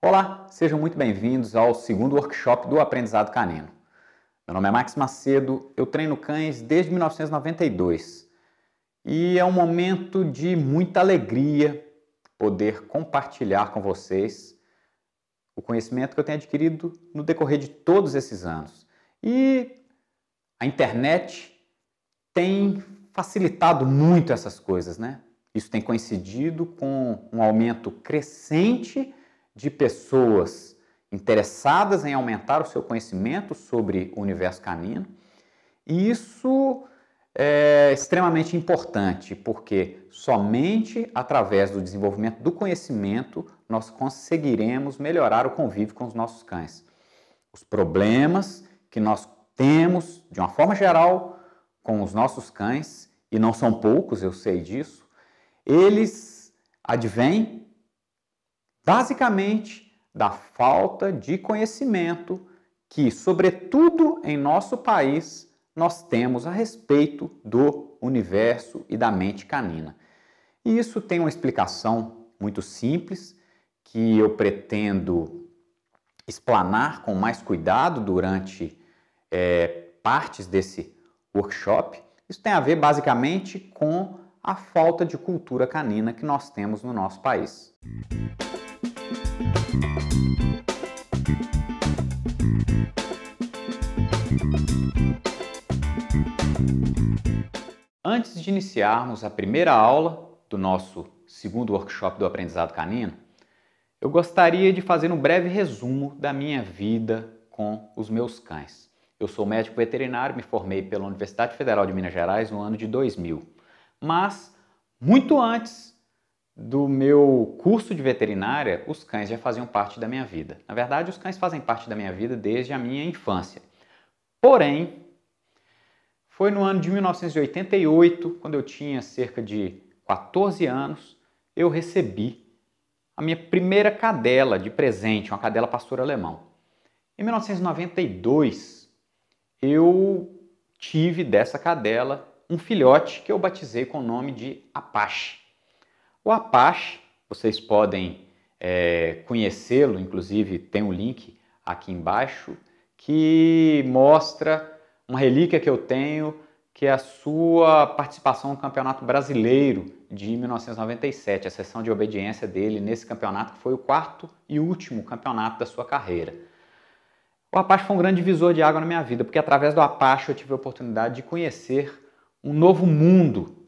Olá, sejam muito bem-vindos ao segundo workshop do Aprendizado Canino. Meu nome é Max Macedo, eu treino cães desde 1992 e é um momento de muita alegria poder compartilhar com vocês o conhecimento que eu tenho adquirido no decorrer de todos esses anos. E a internet tem facilitado muito essas coisas, né? Isso tem coincidido com um aumento crescente de pessoas interessadas em aumentar o seu conhecimento sobre o universo canino. E isso é extremamente importante, porque somente através do desenvolvimento do conhecimento nós conseguiremos melhorar o convívio com os nossos cães. Os problemas que nós temos, de uma forma geral, com os nossos cães, e não são poucos, eu sei disso, eles advêm basicamente da falta de conhecimento que, sobretudo em nosso país, nós temos a respeito do universo e da mente canina. E isso tem uma explicação muito simples, que eu pretendo explanar com mais cuidado durante partes desse workshop. Isso tem a ver basicamente com a falta de cultura canina que nós temos no nosso país. Antes de iniciarmos a primeira aula do nosso segundo workshop do Aprendizado Canino, eu gostaria de fazer um breve resumo da minha vida com os meus cães. Eu sou médico veterinário, me formei pela Universidade Federal de Minas Gerais no ano de 2000. Mas, muito antes do meu curso de veterinária, os cães já faziam parte da minha vida. Na verdade, os cães fazem parte da minha vida desde a minha infância. Porém, foi no ano de 1988, quando eu tinha cerca de 14 anos, eu recebi a minha primeira cadela de presente, uma cadela pastor alemão. Em 1992, eu tive dessa cadela um filhote que eu batizei com o nome de Apache. O Apache, vocês podem conhecê-lo, inclusive tem um link aqui embaixo, que mostra uma relíquia que eu tenho, que é a sua participação no Campeonato Brasileiro de 1997, a sessão de obediência dele nesse campeonato, que foi o quarto e último campeonato da sua carreira. O Apache foi um grande divisor de água na minha vida, porque através do Apache eu tive a oportunidade de conhecer um novo mundo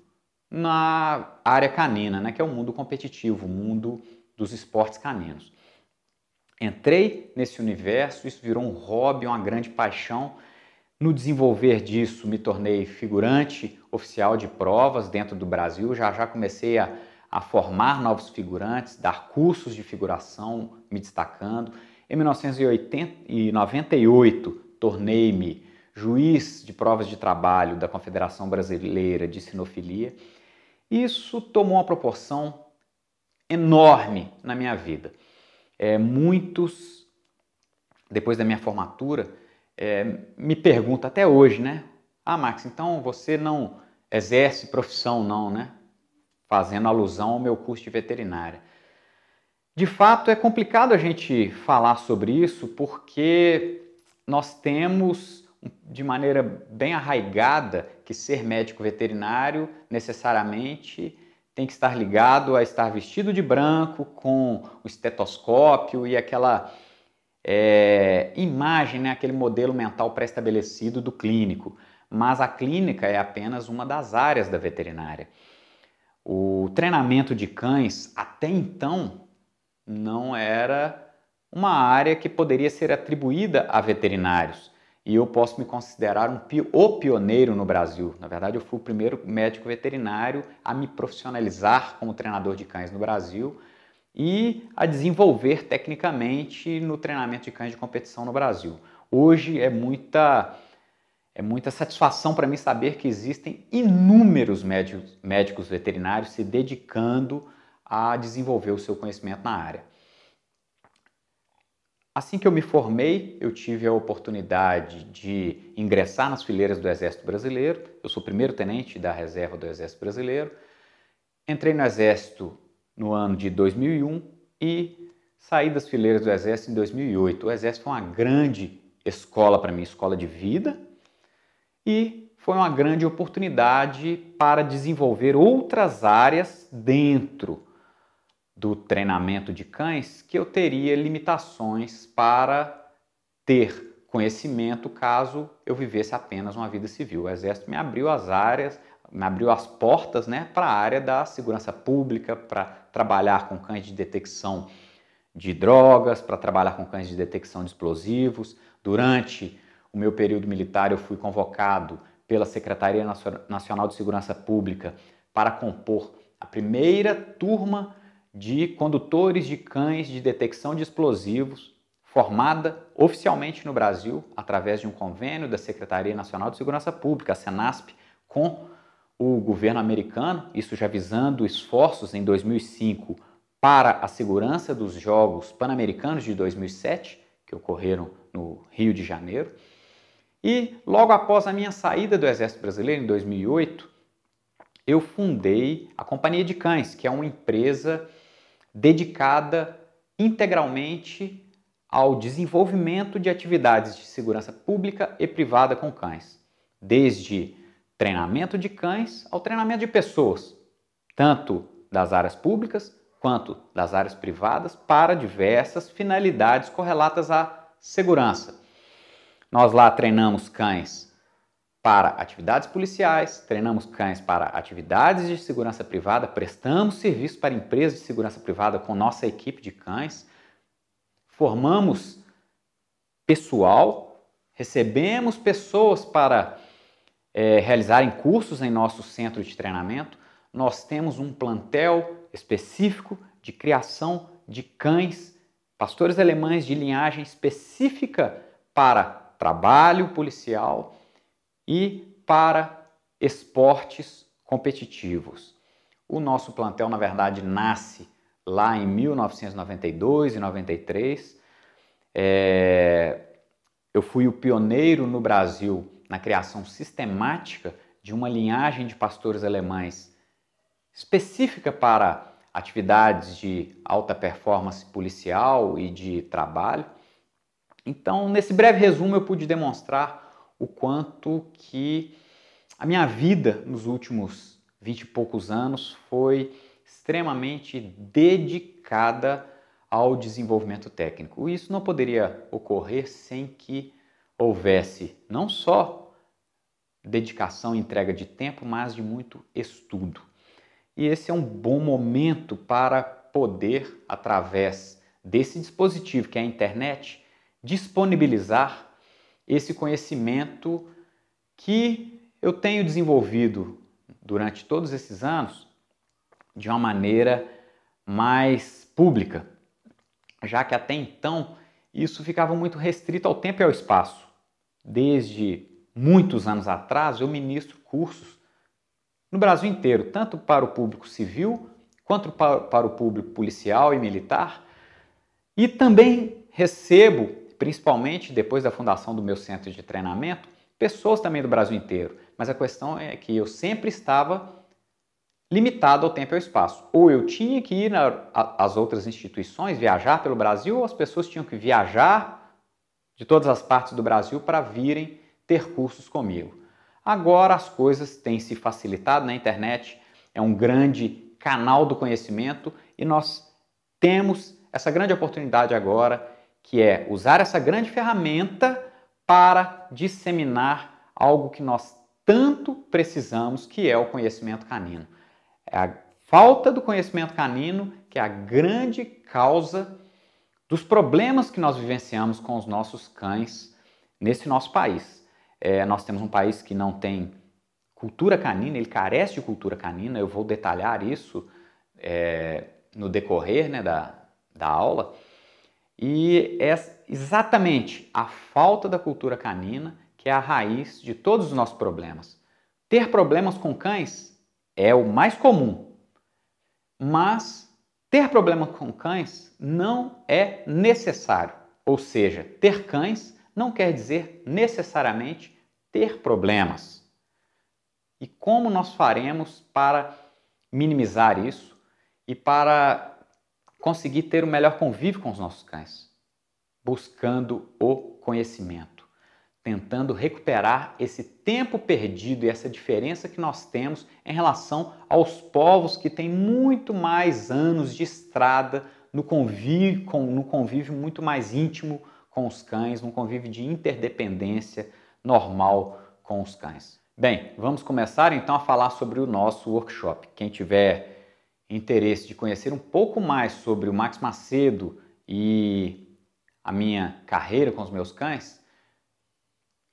na área canina, né, que é o mundo competitivo, o mundo dos esportes caninos. Entrei nesse universo, isso virou um hobby, uma grande paixão. No desenvolver disso, me tornei figurante oficial de provas dentro do Brasil. Já comecei a formar novos figurantes, dar cursos de figuração, me destacando. Em 1998, tornei-me juiz de provas de trabalho da Confederação Brasileira de Sinofilia. Isso tomou uma proporção enorme na minha vida. Muitos, depois da minha formatura, me perguntam até hoje, né? Ah, Max, então você não exerce profissão não, né? Fazendo alusão ao meu curso de veterinária. De fato, é complicado a gente falar sobre isso porque nós temos, de maneira bem arraigada, que ser médico veterinário necessariamente tem que estar ligado a estar vestido de branco, com o estetoscópio e aquela imagem, né, aquele modelo mental pré-estabelecido do clínico. Mas a clínica é apenas uma das áreas da veterinária. O treinamento de cães, até então, não era uma área que poderia ser atribuída a veterinários. E eu posso me considerar o pioneiro no Brasil. Na verdade, eu fui o primeiro médico veterinário a me profissionalizar como treinador de cães no Brasil e a desenvolver tecnicamente no treinamento de cães de competição no Brasil. Hoje é muita satisfação para mim saber que existem inúmeros médicos veterinários se dedicando a desenvolver o seu conhecimento na área. Assim que eu me formei, eu tive a oportunidade de ingressar nas fileiras do Exército Brasileiro. Eu sou primeiro tenente da reserva do Exército Brasileiro. Entrei no Exército no ano de 2001 e saí das fileiras do Exército em 2008. O Exército foi uma grande escola para mim, escola de vida, e foi uma grande oportunidade para desenvolver outras áreas dentro do treinamento de cães que eu teria limitações para ter conhecimento caso eu vivesse apenas uma vida civil. O Exército me abriu as áreas, me abriu as portas, né, para a área da segurança pública, para trabalhar com cães de detecção de drogas, para trabalhar com cães de detecção de explosivos. Durante o meu período militar, eu fui convocado pela Secretaria Nacional de Segurança Pública para compor a primeira turma de condutores de cães de detecção de explosivos, formada oficialmente no Brasil, através de um convênio da Secretaria Nacional de Segurança Pública, a Senasp, com o governo americano, isso já visando esforços em 2005 para a segurança dos Jogos Pan-Americanos de 2007, que ocorreram no Rio de Janeiro. E logo após a minha saída do Exército Brasileiro, em 2008, eu fundei a Companhia de Cães, que é uma empresa dedicada integralmente ao desenvolvimento de atividades de segurança pública e privada com cães, desde treinamento de cães ao treinamento de pessoas, tanto das áreas públicas quanto das áreas privadas, para diversas finalidades correlatas à segurança. Nós lá treinamos cães para atividades policiais, treinamos cães para atividades de segurança privada, prestamos serviço para empresas de segurança privada com nossa equipe de cães, formamos pessoal, recebemos pessoas para realizarem cursos em nosso centro de treinamento. Nós temos um plantel específico de criação de cães, pastores alemães de linhagem específica para trabalho policial e para esportes competitivos. O nosso plantel, na verdade, nasce lá em 1992 e 93. Eu fui o pioneiro no Brasil na criação sistemática de uma linhagem de pastores alemães específica para atividades de alta performance policial e de trabalho. Então, nesse breve resumo, eu pude demonstrar o quanto que a minha vida nos últimos 20 e poucos anos foi extremamente dedicada ao desenvolvimento técnico. E isso não poderia ocorrer sem que houvesse não só dedicação e entrega de tempo, mas de muito estudo. E esse é um bom momento para poder, através desse dispositivo que é a internet, disponibilizar esse conhecimento que eu tenho desenvolvido durante todos esses anos de uma maneira mais pública, já que até então isso ficava muito restrito ao tempo e ao espaço. Desde muitos anos atrás eu ministro cursos no Brasil inteiro, tanto para o público civil quanto para o público policial e militar, e também recebo, principalmente depois da fundação do meu centro de treinamento, pessoas também do Brasil inteiro. Mas a questão é que eu sempre estava limitado ao tempo e ao espaço. Ou eu tinha que ir às outras instituições, viajar pelo Brasil, ou as pessoas tinham que viajar de todas as partes do Brasil para virem ter cursos comigo. Agora as coisas têm se facilitado na internet, é um grande canal do conhecimento e nós temos essa grande oportunidade agora, que é usar essa grande ferramenta para disseminar algo que nós tanto precisamos, que é o conhecimento canino. É a falta do conhecimento canino que é a grande causa dos problemas que nós vivenciamos com os nossos cães nesse nosso país. Nós temos um país que não tem cultura canina, ele carece de cultura canina, eu vou detalhar isso no decorrer, né, da aula, e é exatamente a falta da cultura canina que é a raiz de todos os nossos problemas. Ter problemas com cães é o mais comum, mas ter problemas com cães não é necessário, ou seja, ter cães não quer dizer necessariamente ter problemas. E como nós faremos para minimizar isso e para conseguir ter o melhor convívio com os nossos cães, buscando o conhecimento, tentando recuperar esse tempo perdido e essa diferença que nós temos em relação aos povos que têm muito mais anos de estrada no convívio muito mais íntimo com os cães, num convívio de interdependência normal com os cães. Bem, vamos começar então a falar sobre o nosso workshop. Quem tiver interesse de conhecer um pouco mais sobre o Max Macedo e a minha carreira com os meus cães,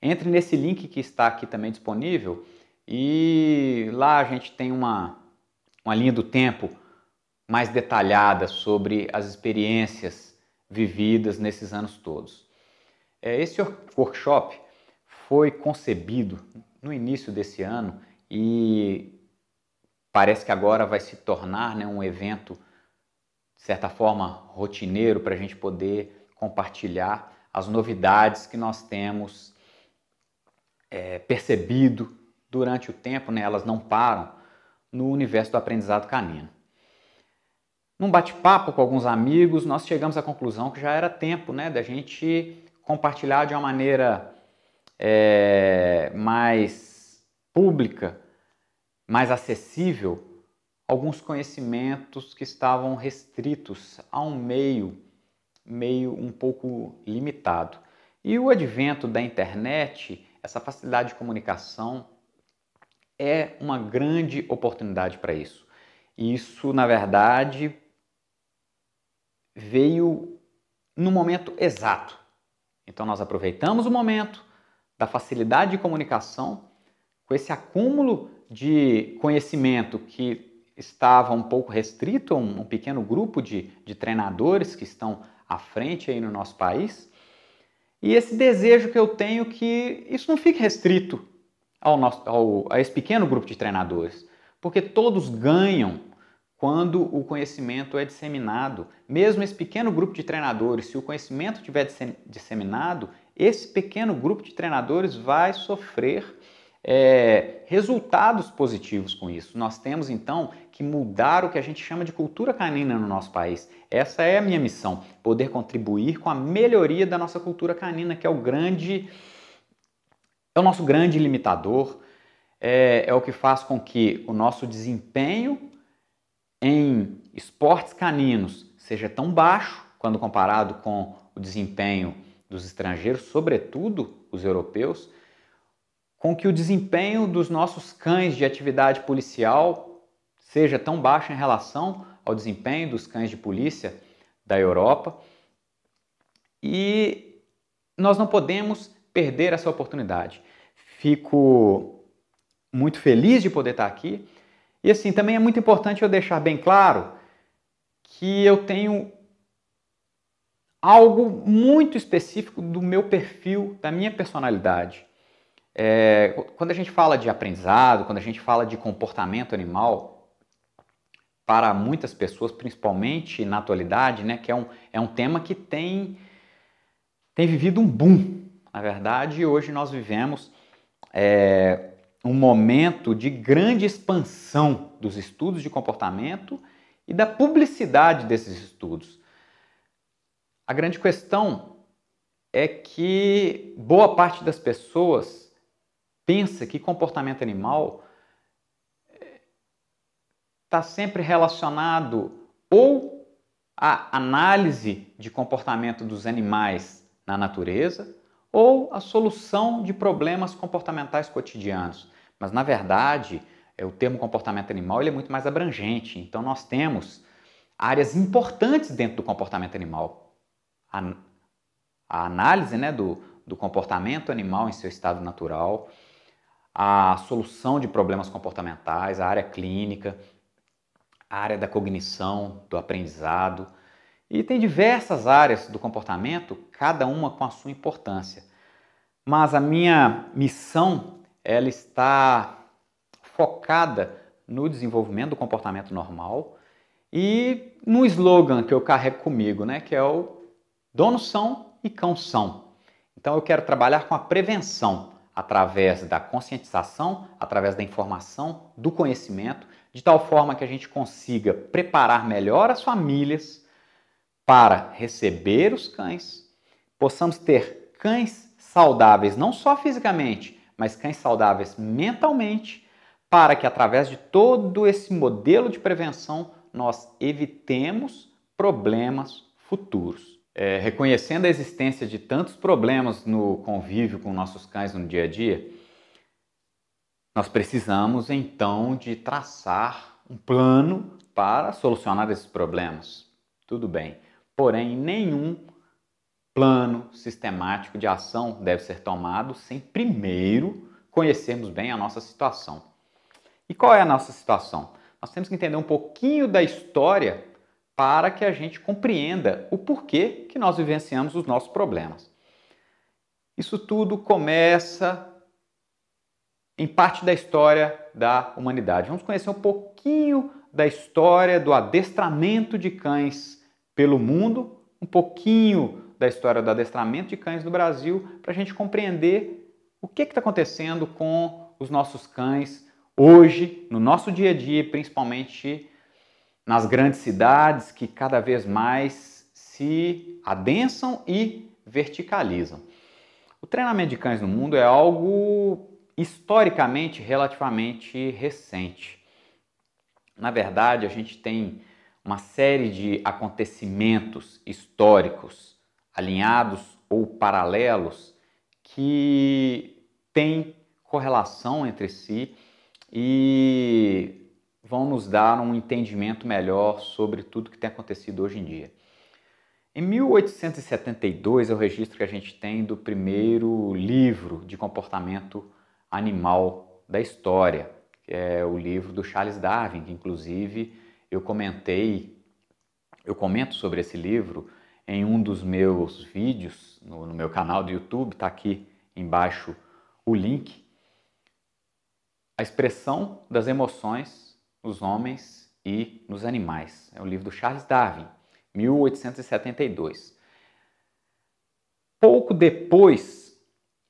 entre nesse link que está aqui também disponível e lá a gente tem uma linha do tempo mais detalhada sobre as experiências vividas nesses anos todos. Esse workshop foi concebido no início desse ano e parece que agora vai se tornar, um evento, de certa forma, rotineiro para a gente poder compartilhar as novidades que nós temos percebido durante o tempo, elas não param, no universo do aprendizado canino. Num bate-papo com alguns amigos, nós chegamos à conclusão que já era tempo da gente compartilhar de uma maneira mais pública, mais acessível, alguns conhecimentos que estavam restritos a um meio um pouco limitado. E o advento da internet, essa facilidade de comunicação, é uma grande oportunidade para isso. Isso, na verdade, veio no momento exato. Então, nós aproveitamos o momento da facilidade de comunicação, com esse acúmulo de conhecimento que estava um pouco restrito a um pequeno grupo de treinadores que estão à frente aí no nosso país, e esse desejo que eu tenho que isso não fique restrito a esse pequeno grupo de treinadores, porque todos ganham quando o conhecimento é disseminado. Mesmo esse pequeno grupo de treinadores, se o conhecimento estiver disseminado, esse pequeno grupo de treinadores vai sofrer resultados positivos com isso. Nós temos, então, que mudar o que a gente chama de cultura canina no nosso país. Essa é a minha missão, poder contribuir com a melhoria da nossa cultura canina, que é o nosso grande limitador, é o que faz com que o nosso desempenho em esportes caninos seja tão baixo quando comparado com o desempenho dos estrangeiros, sobretudo os europeus, com que o desempenho dos nossos cães de atividade policial seja tão baixo em relação ao desempenho dos cães de polícia da Europa. E nós não podemos perder essa oportunidade. Fico muito feliz de poder estar aqui. E assim, também é muito importante eu deixar bem claro que eu tenho algo muito específico do meu perfil, da minha personalidade. Quando a gente fala de aprendizado, quando a gente fala de comportamento animal, para muitas pessoas, principalmente na atualidade, que é um tema que tem vivido um boom. Na verdade, hoje nós vivemos um momento de grande expansão dos estudos de comportamento e da publicidade desses estudos. A grande questão é que boa parte das pessoas pensa que comportamento animal está sempre relacionado ou à análise de comportamento dos animais na natureza ou à solução de problemas comportamentais cotidianos. Mas, na verdade, o termo comportamento animal ele é muito mais abrangente. Então, nós temos áreas importantes dentro do comportamento animal. A análise do comportamento animal em seu estado natural, a solução de problemas comportamentais, a área clínica, a área da cognição, do aprendizado. E tem diversas áreas do comportamento, cada uma com a sua importância. Mas a minha missão, ela está focada no desenvolvimento do comportamento normal e no slogan que eu carrego comigo, que é o donos são e cães são. Então eu quero trabalhar com a prevenção, através da conscientização, através da informação, do conhecimento, de tal forma que a gente consiga preparar melhor as famílias para receber os cães, possamos ter cães saudáveis, não só fisicamente, mas cães saudáveis mentalmente, para que através de todo esse modelo de prevenção nós evitemos problemas futuros. Reconhecendo a existência de tantos problemas no convívio com nossos cães no dia a dia, nós precisamos então de traçar um plano para solucionar esses problemas. Tudo bem, porém nenhum plano sistemático de ação deve ser tomado sem primeiro conhecermos bem a nossa situação. E qual é a nossa situação? Nós temos que entender um pouquinho da história para que a gente compreenda o porquê que nós vivenciamos os nossos problemas. Isso tudo começa em parte da história da humanidade. Vamos conhecer um pouquinho da história do adestramento de cães pelo mundo, um pouquinho da história do adestramento de cães no Brasil, para a gente compreender o que está acontecendo com os nossos cães hoje, no nosso dia a dia, principalmente nas grandes cidades que cada vez mais se adensam e verticalizam. O treinamento de cães no mundo é algo historicamente relativamente recente. Na verdade, a gente tem uma série de acontecimentos históricos alinhados ou paralelos que têm correlação entre si e vão nos dar um entendimento melhor sobre tudo que tem acontecido hoje em dia. Em 1872 é o registro que a gente tem do primeiro livro de comportamento animal da história, que é o livro do Charles Darwin, que inclusive eu comento sobre esse livro em um dos meus vídeos no meu canal do YouTube, está aqui embaixo o link. A expressão das emoções nos homens e nos animais. É o livro do Charles Darwin, 1872. Pouco depois,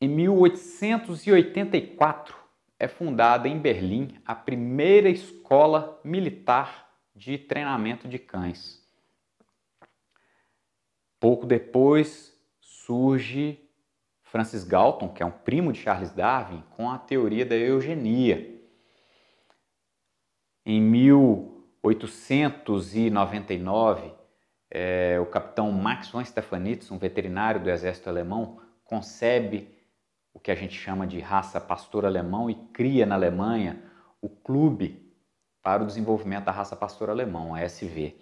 em 1884, é fundada em Berlim a primeira escola militar de treinamento de cães. Pouco depois surge Francis Galton, que é um primo de Charles Darwin, com a teoria da eugenia. Em 1899, o capitão Max von Stephanitz, um veterinário do exército alemão, concebe o que a gente chama de raça pastor alemão e cria na Alemanha o Clube para o Desenvolvimento da Raça Pastor Alemão, a SV.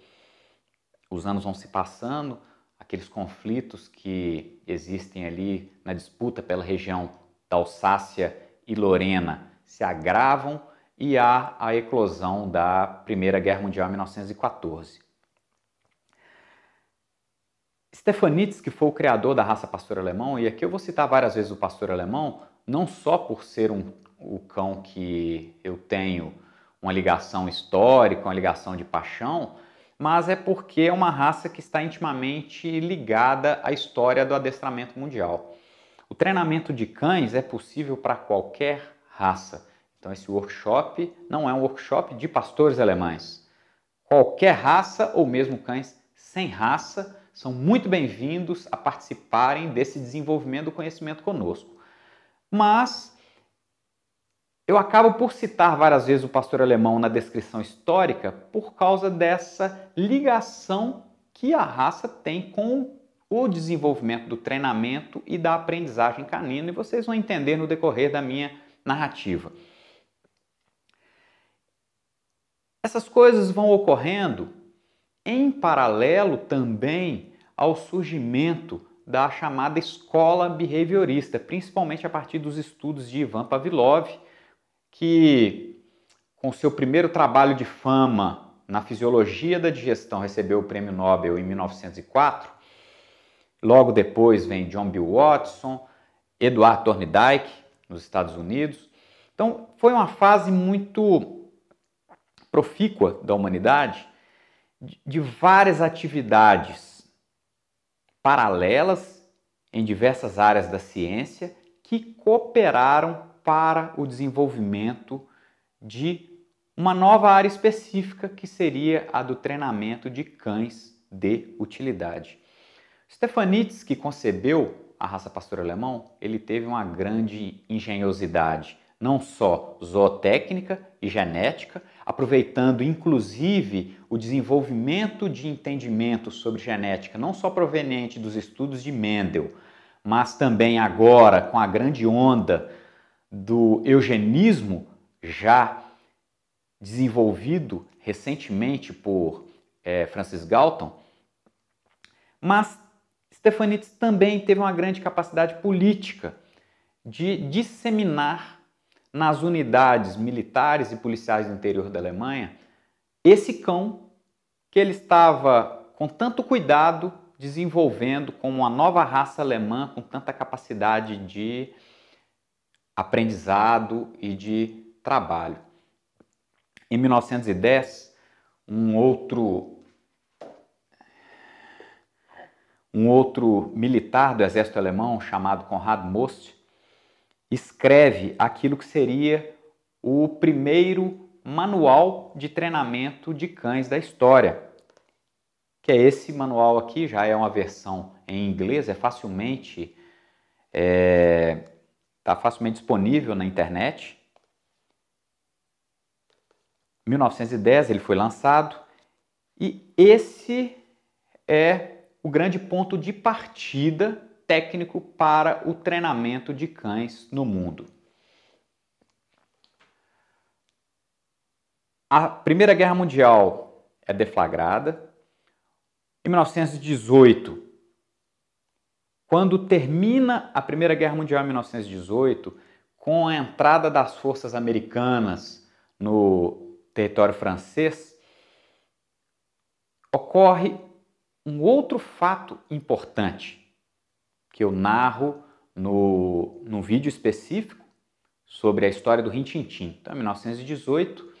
Os anos vão se passando, aqueles conflitos que existem ali na disputa pela região da Alsácia e Lorena se agravam e há a eclosão da Primeira Guerra Mundial em 1914. Stephanitz, que foi o criador da raça pastor alemão, e aqui eu vou citar várias vezes o pastor alemão, não só por ser o cão que eu tenho uma ligação histórica, uma ligação de paixão, mas é porque é uma raça que está intimamente ligada à história do adestramento mundial. O treinamento de cães é possível para qualquer raça. Então esse workshop não é um workshop de pastores alemães. Qualquer raça ou mesmo cães sem raça são muito bem-vindos a participarem desse desenvolvimento do conhecimento conosco. Mas eu acabo por citar várias vezes o pastor alemão na descrição histórica por causa dessa ligação que a raça tem com o desenvolvimento do treinamento e da aprendizagem canina, e vocês vão entender no decorrer da minha narrativa. Essas coisas vão ocorrendo em paralelo também ao surgimento da chamada escola behaviorista, principalmente a partir dos estudos de Ivan Pavlov, que com seu primeiro trabalho de fama na fisiologia da digestão recebeu o prêmio Nobel em 1904. Logo depois vem John Bill Watson, Edward Thorndike, nos Estados Unidos. Então foi uma fase muito profícua da humanidade, de várias atividades paralelas em diversas áreas da ciência que cooperaram para o desenvolvimento de uma nova área específica que seria a do treinamento de cães de utilidade. Stefanitz, que concebeu a raça pastor alemão, ele teve uma grande engenhosidade, não só zootécnica e genética, aproveitando inclusive o desenvolvimento de entendimento sobre genética, não só proveniente dos estudos de Mendel, mas também agora com a grande onda do eugenismo, já desenvolvido recentemente por Francis Galton. Mas Stefanitz também teve uma grande capacidade política de disseminar nas unidades militares e policiais do interior da Alemanha esse cão que ele estava com tanto cuidado desenvolvendo como uma nova raça alemã com tanta capacidade de aprendizado e de trabalho. Em 1910, um outro militar do exército alemão, chamado Konrad Most, escreve aquilo que seria o primeiro manual de treinamento de cães da história, que é esse manual aqui. Já é uma versão em inglês, está facilmente disponível na internet. Em 1910 ele foi lançado e esse é o grande ponto de partida técnico para o treinamento de cães no mundo. A Primeira Guerra Mundial é deflagrada. Em 1918, quando termina a Primeira Guerra Mundial em 1918, com a entrada das forças americanas no território francês, ocorre um outro fato importante que eu narro num vídeo específico sobre a história do Rin Tin Tin. Então, em 1918,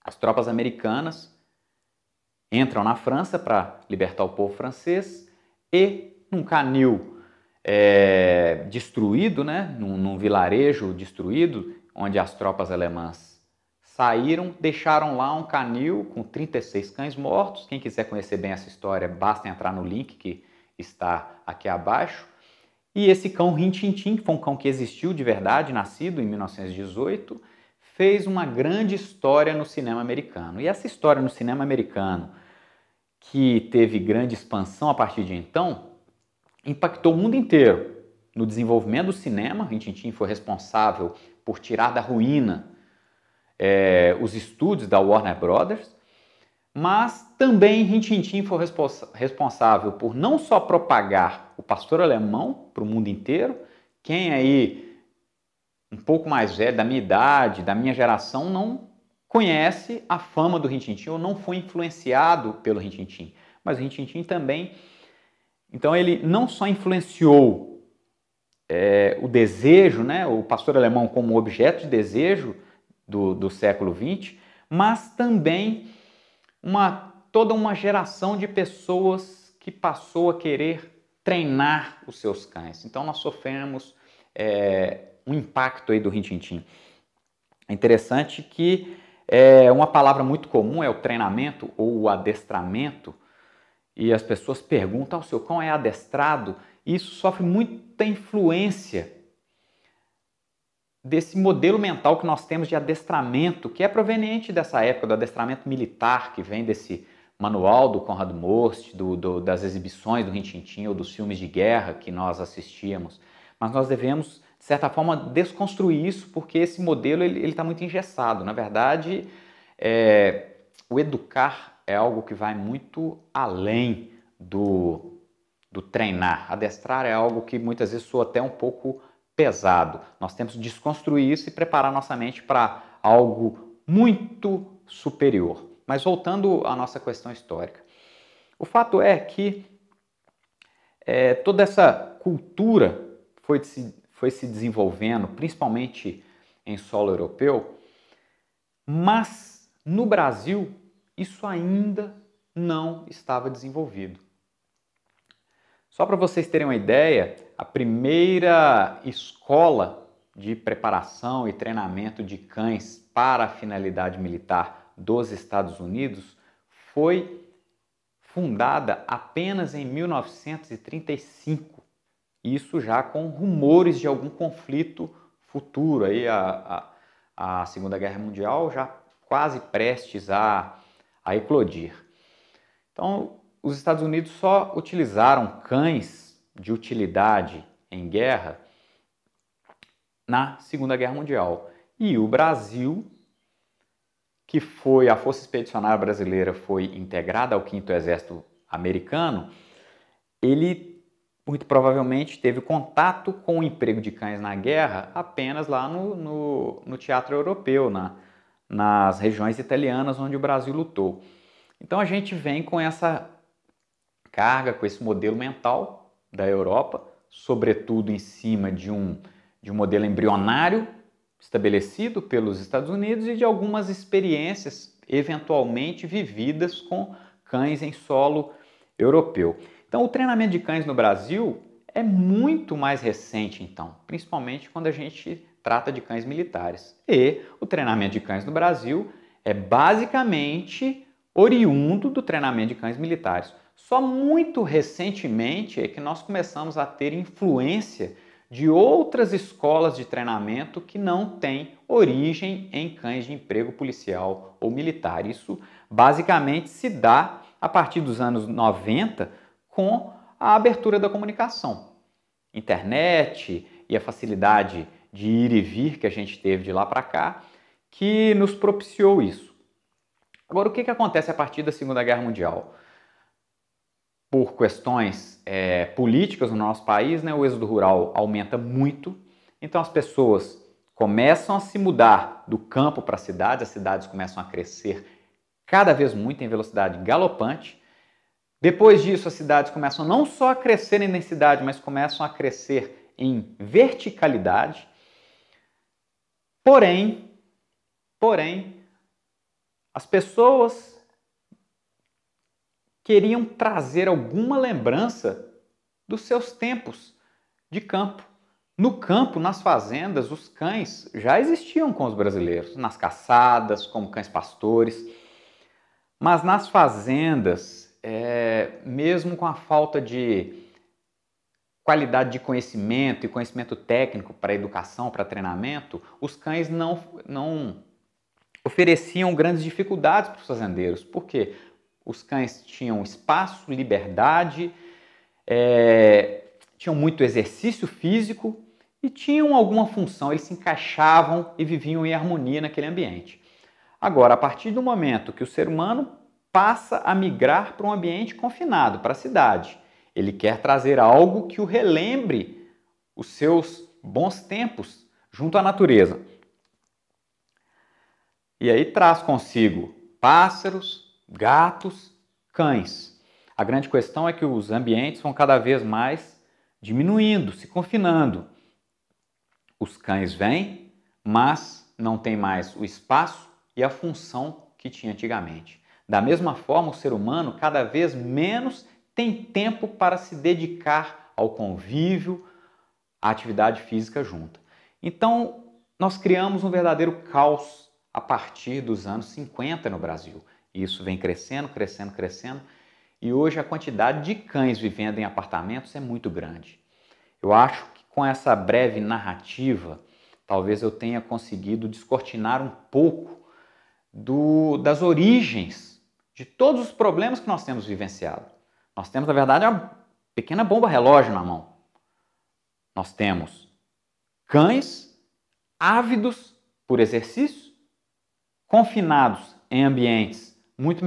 as tropas americanas entram na França para libertar o povo francês e, num canil destruído, num vilarejo destruído, onde as tropas alemãs saíram, deixaram lá um canil com 36 cães mortos. Quem quiser conhecer bem essa história, basta entrar no link que está aqui abaixo. E esse cão Rin Tin Tin, que foi um cão que existiu de verdade, nascido em 1918, fez uma grande história no cinema americano. E essa história no cinema americano, que teve grande expansão a partir de então, impactou o mundo inteiro no desenvolvimento do cinema. Rin Tin Tin foi responsável por tirar da ruína os estúdios da Warner Brothers, mas também Rin Tin Tin foi responsável por não só propagar o pastor alemão para o mundo inteiro. Quem aí um pouco mais velho, da minha idade, da minha geração, não conhece a fama do Rin Tin Tin ou não foi influenciado pelo Rin Tin Tin. Mas o Rin Tin Tin também, então ele não só influenciou o desejo, o pastor alemão como objeto de desejo do século XX, mas também toda uma geração de pessoas que passou a querer treinar os seus cães. Então nós sofremos um impacto aí do Rin Tin Tin. É interessante que uma palavra muito comum é o treinamento ou o adestramento, e as pessoas perguntam: o seu cão é adestrado? E isso sofre muita influência desse modelo mental que nós temos de adestramento, que é proveniente dessa época do adestramento militar, que vem desse manual do Konrad Most, das exibições do Rin Tin Tin ou dos filmes de guerra que nós assistíamos. Mas nós devemos, de certa forma, desconstruir isso, porque esse modelo ele está muito engessado. Na verdade, o educar é algo que vai muito além do treinar. Adestrar é algo que muitas vezes soa até um pouco pesado. Nós temos que desconstruir isso e preparar nossa mente para algo muito superior. Mas voltando à nossa questão histórica, o fato é que toda essa cultura foi se desenvolvendo, principalmente em solo europeu, mas no Brasil isso ainda não estava desenvolvido. Só para vocês terem uma ideia, a primeira escola de preparação e treinamento de cães para a finalidade militar dos Estados Unidos foi fundada apenas em 1935. Isso já com rumores de algum conflito futuro, aí a Segunda Guerra Mundial já quase prestes a eclodir. Então, os Estados Unidos só utilizaram cães de utilidade em guerra na Segunda Guerra Mundial. E o Brasil, que a Força Expedicionária Brasileira foi integrada ao 5º Exército Americano, ele muito provavelmente teve contato com o emprego de cães na guerra apenas lá no teatro europeu, nas regiões italianas onde o Brasil lutou. Então a gente vem com essa carga, com esse modelo mental da Europa, sobretudo em cima de um modelo embrionário estabelecido pelos Estados Unidos e de algumas experiências eventualmente vividas com cães em solo europeu. Então, o treinamento de cães no Brasil é muito mais recente, então, principalmente quando a gente trata de cães militares. E o treinamento de cães no Brasil é basicamente oriundo do treinamento de cães militares. Só muito recentemente é que nós começamos a ter influência de outras escolas de treinamento que não têm origem em cães de emprego policial ou militar. Isso basicamente se dá a partir dos anos 90 com a abertura da comunicação. Internet e a facilidade de ir e vir que a gente teve de lá para cá, que nos propiciou isso. Agora, o que acontece a partir da Segunda Guerra Mundial? Por questões políticas no nosso país, né, o êxodo rural aumenta muito, então as pessoas começam a se mudar do campo para as cidades começam a crescer cada vez muito em velocidade galopante. Depois disso, as cidades começam não só a crescer em densidade, mas começam a crescer em verticalidade. Porém, as pessoas queriam trazer alguma lembrança dos seus tempos de campo. No campo, nas fazendas, os cães já existiam com os brasileiros, nas caçadas, como cães pastores. Mas nas fazendas, mesmo com a falta de qualidade de conhecimento e conhecimento técnico para educação, para treinamento, os cães não ofereciam grandes dificuldades para os fazendeiros. Por quê? Os cães tinham espaço, liberdade, tinham muito exercício físico e tinham alguma função, eles se encaixavam e viviam em harmonia naquele ambiente. Agora, a partir do momento que o ser humano passa a migrar para um ambiente confinado, para a cidade, ele quer trazer algo que o relembre os seus bons tempos junto à natureza. E aí traz consigo pássaros, gatos, cães. A grande questão é que os ambientes vão cada vez mais diminuindo, se confinando. Os cães vêm, mas não tem mais o espaço e a função que tinha antigamente. Da mesma forma, o ser humano cada vez menos tem tempo para se dedicar ao convívio, à atividade física junta. Então, nós criamos um verdadeiro caos a partir dos anos 50 no Brasil. Isso vem crescendo, crescendo, crescendo, e hoje a quantidade de cães vivendo em apartamentos é muito grande. Eu acho que com essa breve narrativa, talvez eu tenha conseguido descortinar um pouco das origens de todos os problemas que nós temos vivenciado. Nós temos, na verdade, uma pequena bomba relógio na mão. Nós temos cães ávidos por exercício, confinados em ambientes muito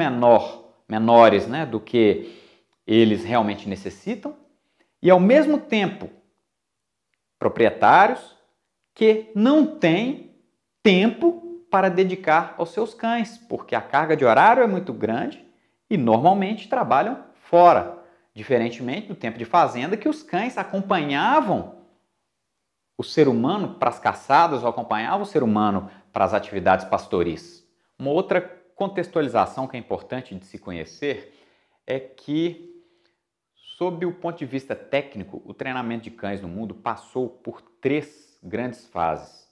menores, né, do que eles realmente necessitam, e ao mesmo tempo proprietários que não têm tempo para dedicar aos seus cães, porque a carga de horário é muito grande e normalmente trabalham fora, diferentemente do tempo de fazenda, que os cães acompanhavam o ser humano para as caçadas ou acompanhavam o ser humano para as atividades pastoris. Uma outra contextualização que é importante de se conhecer é que, sob o ponto de vista técnico, o treinamento de cães no mundo passou por 3 grandes fases.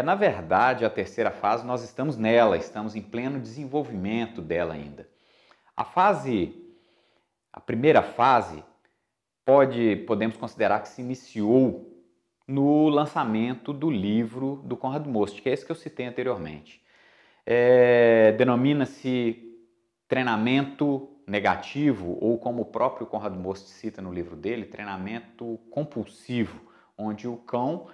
Na verdade, a terceira fase nós estamos nela, estamos em pleno desenvolvimento dela ainda. A fase A primeira fase podemos considerar que se iniciou no lançamento do livro do Konrad Most, que é esse que eu citei anteriormente. Denomina-se treinamento negativo, ou como o próprio Konrad Most cita no livro dele, treinamento compulsivo, onde o cão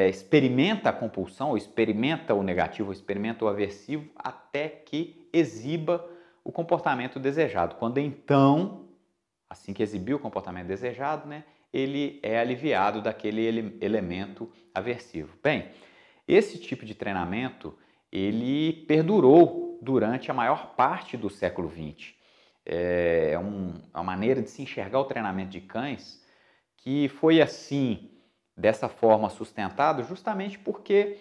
experimenta a compulsão, ou experimenta o negativo, ou experimenta o aversivo, até que exiba o comportamento desejado. Quando então, assim que exibiu o comportamento desejado, né, ele é aliviado daquele elemento aversivo. Bem, esse tipo de treinamento, ele perdurou durante a maior parte do século XX. É uma maneira de se enxergar o treinamento de cães que foi assim, dessa forma, sustentado justamente porque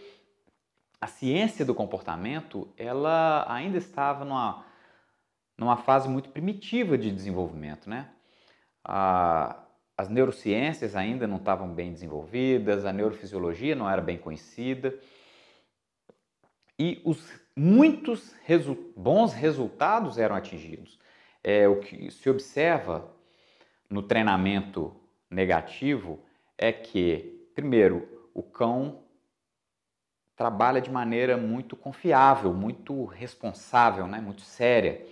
a ciência do comportamento ela ainda estava numa fase muito primitiva de desenvolvimento, né? As neurociências ainda não estavam bem desenvolvidas, a neurofisiologia não era bem conhecida e muitos bons resultados eram atingidos. O que se observa no treinamento negativo é que, primeiro, o cão trabalha de maneira muito confiável, muito responsável, né? Muito séria.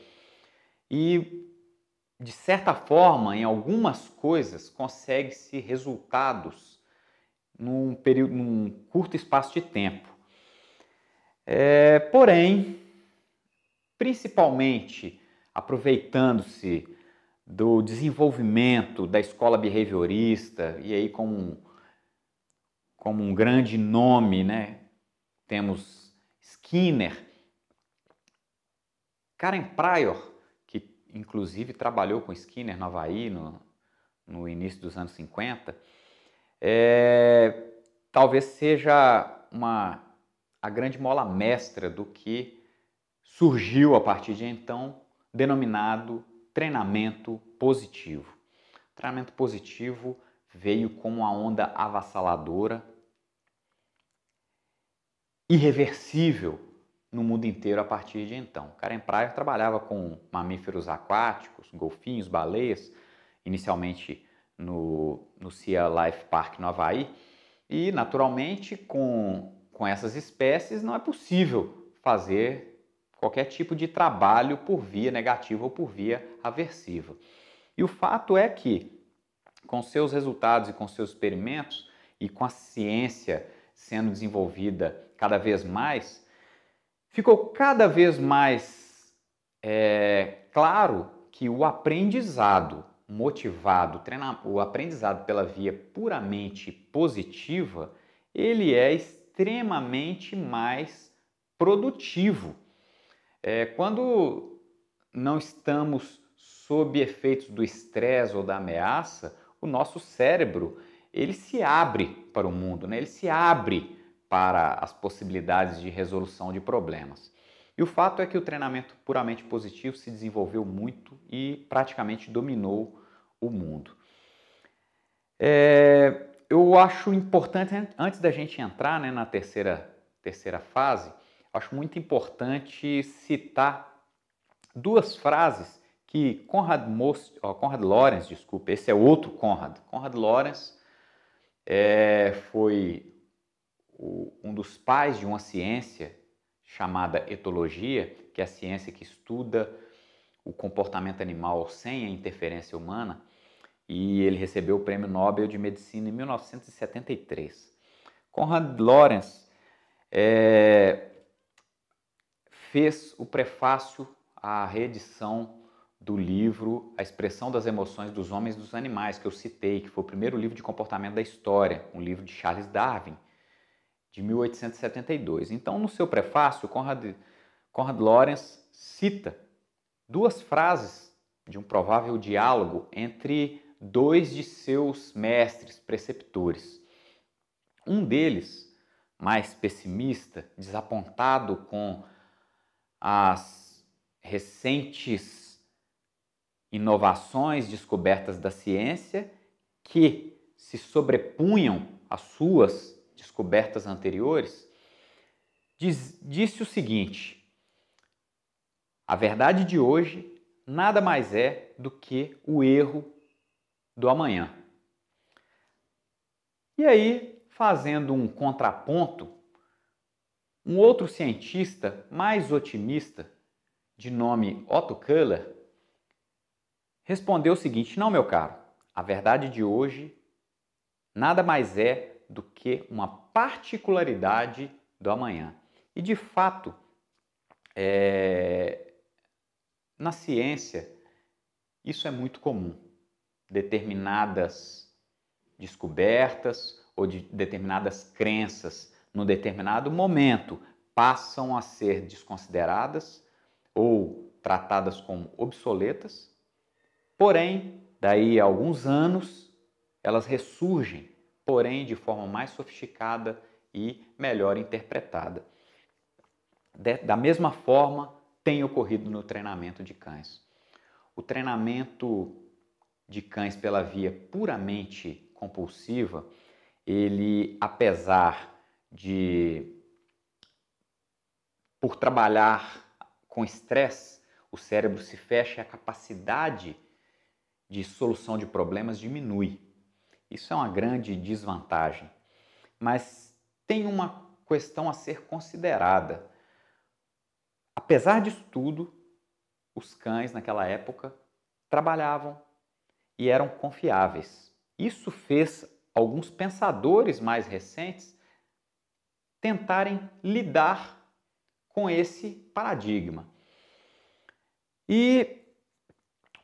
E, de certa forma, em algumas coisas, consegue-se resultados num curto espaço de tempo. Porém, principalmente aproveitando-se do desenvolvimento da escola behaviorista, e aí como um grande nome, né, temos Skinner, Karen Pryor, que inclusive trabalhou com Skinner no Havaí no início dos anos 50, talvez seja a grande mola mestra do que surgiu a partir de então, denominado treinamento positivo. O treinamento positivo veio como uma onda avassaladora, irreversível no mundo inteiro a partir de então. Karen Pryor trabalhava com mamíferos aquáticos, golfinhos, baleias, inicialmente no Sea Life Park no Havaí, e naturalmente com essas espécies não é possível fazer qualquer tipo de trabalho por via negativa ou por via aversiva. E o fato é que, com seus resultados e com seus experimentos, e com a ciência sendo desenvolvida cada vez mais, ficou cada vez mais claro que o aprendizado motivado, o aprendizado pela via puramente positiva, ele é extremamente mais produtivo. Quando não estamos sob efeitos do estresse ou da ameaça, o nosso cérebro ele se abre para o mundo, né? Ele se abre para as possibilidades de resolução de problemas. E o fato é que o treinamento puramente positivo se desenvolveu muito e praticamente dominou o mundo. Eu acho importante, antes da gente entrar, né, na terceira fase, acho muito importante citar duas frases que Konrad Lorenz, esse é outro Konrad. Konrad Lorenz foi um dos pais de uma ciência chamada etologia, que é a ciência que estuda o comportamento animal sem a interferência humana, e ele recebeu o Prêmio Nobel de Medicina em 1973. Konrad Lorenz fez o prefácio à reedição do livro A Expressão das Emoções dos Homens e dos Animais, que eu citei, que foi o primeiro livro de comportamento da história, um livro de Charles Darwin, de 1872. Então, no seu prefácio, Konrad Lorenz cita duas frases de um provável diálogo entre dois de seus mestres, preceptores. Um deles, mais pessimista, desapontado com as recentes inovações descobertas da ciência que se sobrepunham às suas descobertas anteriores, disse o seguinte: a verdade de hoje nada mais é do que o erro do amanhã. E aí, fazendo um contraponto, um outro cientista mais otimista, de nome Otto Köhler, respondeu o seguinte: não, meu caro, a verdade de hoje nada mais é do que uma particularidade do amanhã. E de fato, na ciência, isso é muito comum. Determinadas descobertas ou de determinadas crenças, num determinado momento, passam a ser desconsideradas ou tratadas como obsoletas, porém, daí a alguns anos, elas ressurgem, porém de forma mais sofisticada e melhor interpretada. Da mesma forma, tem ocorrido no treinamento de cães. O treinamento de cães pela via puramente compulsiva, ele, apesar de, por trabalhar com estresse, o cérebro se fecha e a capacidade de solução de problemas diminui. Isso é uma grande desvantagem. Mas tem uma questão a ser considerada. Apesar disso tudo, os cães naquela época trabalhavam e eram confiáveis. Isso fez alguns pensadores mais recentes tentarem lidar com esse paradigma. E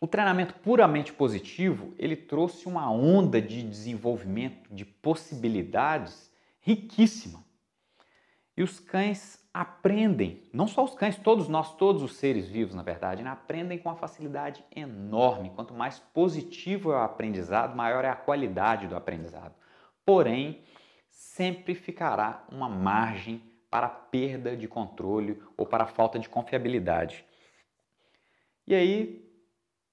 o treinamento puramente positivo, ele trouxe uma onda de desenvolvimento de possibilidades riquíssima. E os cães aprendem, não só os cães, todos nós, todos os seres vivos, na verdade, né, aprendem com uma facilidade enorme. Quanto mais positivo é o aprendizado, maior é a qualidade do aprendizado. Porém, sempre ficará uma margem para a perda de controle ou para a falta de confiabilidade. E aí,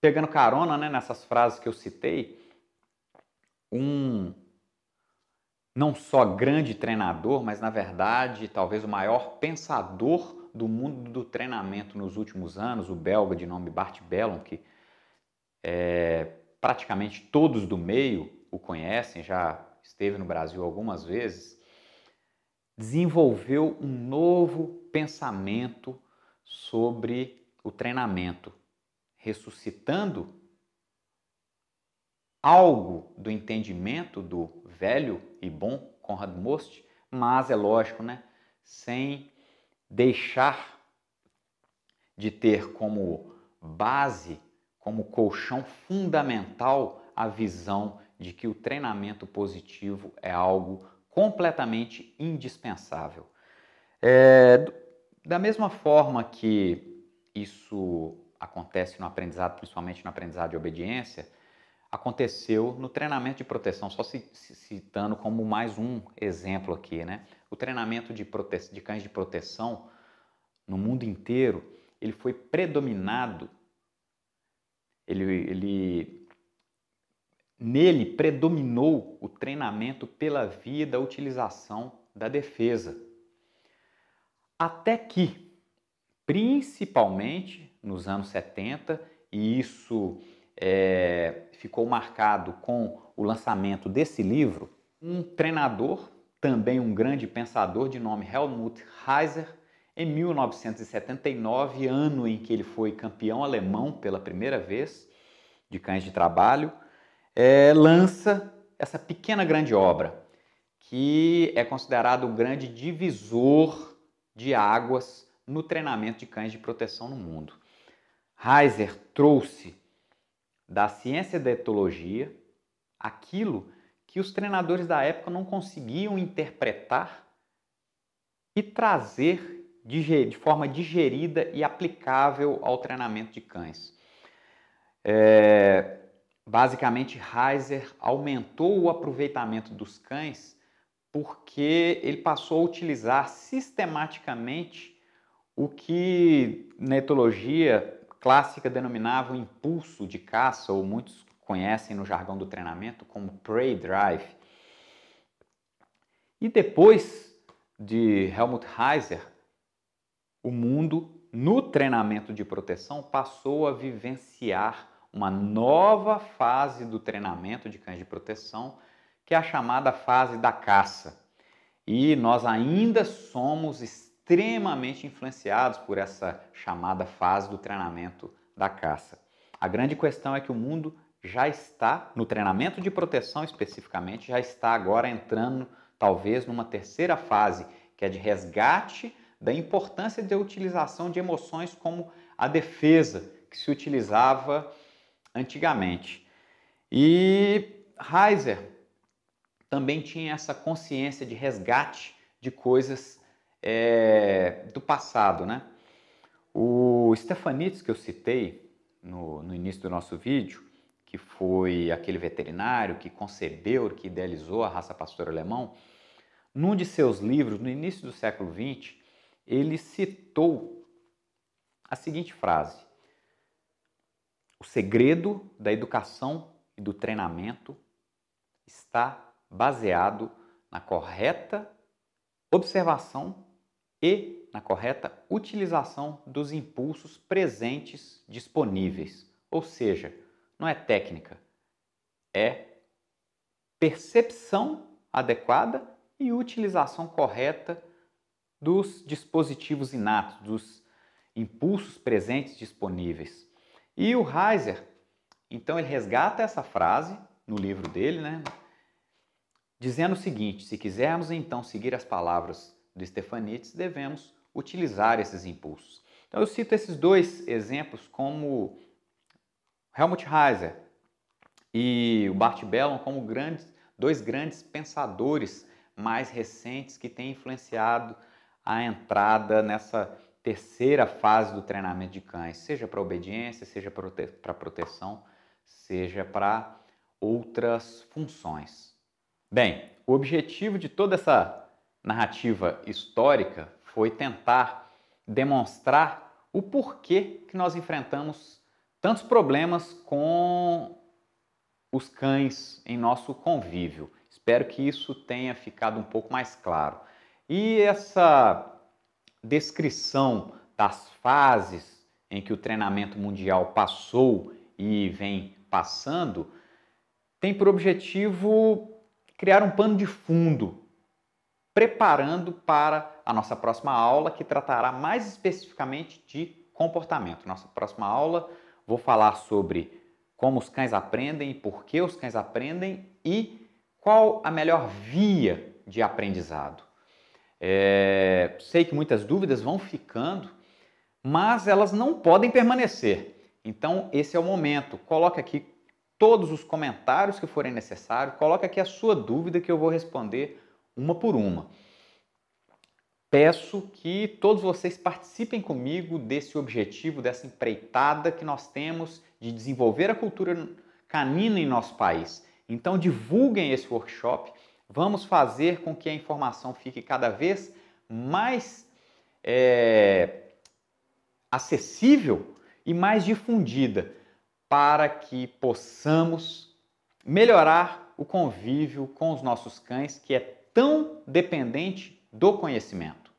pegando carona, né, nessas frases que eu citei, não só grande treinador, mas na verdade talvez o maior pensador do mundo do treinamento nos últimos anos, o belga de nome Bart Bellon, que praticamente todos do meio o conhecem, já esteve no Brasil algumas vezes, desenvolveu um novo pensamento sobre o treinamento, ressuscitando algo do entendimento do velho e bom Konrad Most, mas é lógico, né, sem deixar de ter como base, como colchão fundamental, a visão de que o treinamento positivo é algo completamente indispensável. Da mesma forma que isso acontece no aprendizado, principalmente no aprendizado de obediência, aconteceu no treinamento de proteção, só citando como mais um exemplo aqui, né? O treinamento de cães de proteção no mundo inteiro, ele foi predominado, nele predominou o treinamento pela via da utilização da defesa. Até que, principalmente nos anos 70, e isso ficou marcado com o lançamento desse livro, um treinador, também um grande pensador de nome Helmut Heiser, em 1979, ano em que ele foi campeão alemão pela primeira vez de cães de trabalho, lança essa pequena grande obra, que é considerado o grande divisor de águas no treinamento de cães de proteção no mundo. Heiser trouxe da ciência da etologia aquilo que os treinadores da época não conseguiam interpretar e trazer de forma digerida e aplicável ao treinamento de cães. Basicamente, Heiser aumentou o aproveitamento dos cães porque ele passou a utilizar sistematicamente o que na etologia clássica denominava o impulso de caça, ou muitos conhecem no jargão do treinamento como prey drive. E depois de Helmut Heiser, o mundo no treinamento de proteção, passou a vivenciar uma nova fase do treinamento de cães de proteção, que é a chamada fase da caça. E nós ainda somos extremamente influenciados por essa chamada fase do treinamento da caça. A grande questão é que o mundo já está, no treinamento de proteção especificamente, já está agora entrando talvez numa terceira fase, que é de resgate da importância da utilização de emoções como a defesa, que se utilizava antigamente. E Heiser também tinha essa consciência de resgate de coisas do passado, né? O Stefanitz, que eu citei no início do nosso vídeo, que foi aquele veterinário que concebeu, que idealizou a raça pastor alemão, num de seus livros, no início do século XX, ele citou a seguinte frase: o segredo da educação e do treinamento está baseado na correta observação e na correta utilização dos impulsos presentes disponíveis. Ou seja, não é técnica, é percepção adequada e utilização correta dos dispositivos inatos, dos impulsos presentes disponíveis. E o Heiser, então, ele resgata essa frase no livro dele, né? Dizendo o seguinte: se quisermos então seguir as palavras do Stefanitz, devemos utilizar esses impulsos. Então eu cito esses dois exemplos como Helmut Heiser e o Bart Bellon como dois grandes pensadores mais recentes que têm influenciado a entrada nessa terceira fase do treinamento de cães, seja para obediência, seja para proteção, seja para outras funções. Bem, o objetivo de toda essa narrativa histórica foi tentar demonstrar o porquê que nós enfrentamos tantos problemas com os cães em nosso convívio. Espero que isso tenha ficado um pouco mais claro. E essa descrição das fases em que o treinamento mundial passou e vem passando tem por objetivo criar um pano de fundo, preparando para a nossa próxima aula, que tratará mais especificamente de comportamento. Nossa próxima aula vou falar sobre como os cães aprendem e por que os cães aprendem e qual a melhor via de aprendizado. Sei que muitas dúvidas vão ficando, mas elas não podem permanecer. Então esse é o momento. Coloque aqui todos os comentários que forem necessários, coloque aqui a sua dúvida que eu vou responder uma por uma. Peço que todos vocês participem comigo desse objetivo, dessa empreitada que nós temos de desenvolver a cultura canina em nosso país. Então divulguem esse workshop, vamos fazer com que a informação fique cada vez mais acessível e mais difundida, para que possamos melhorar o convívio com os nossos cães, que é tão dependente do conhecimento.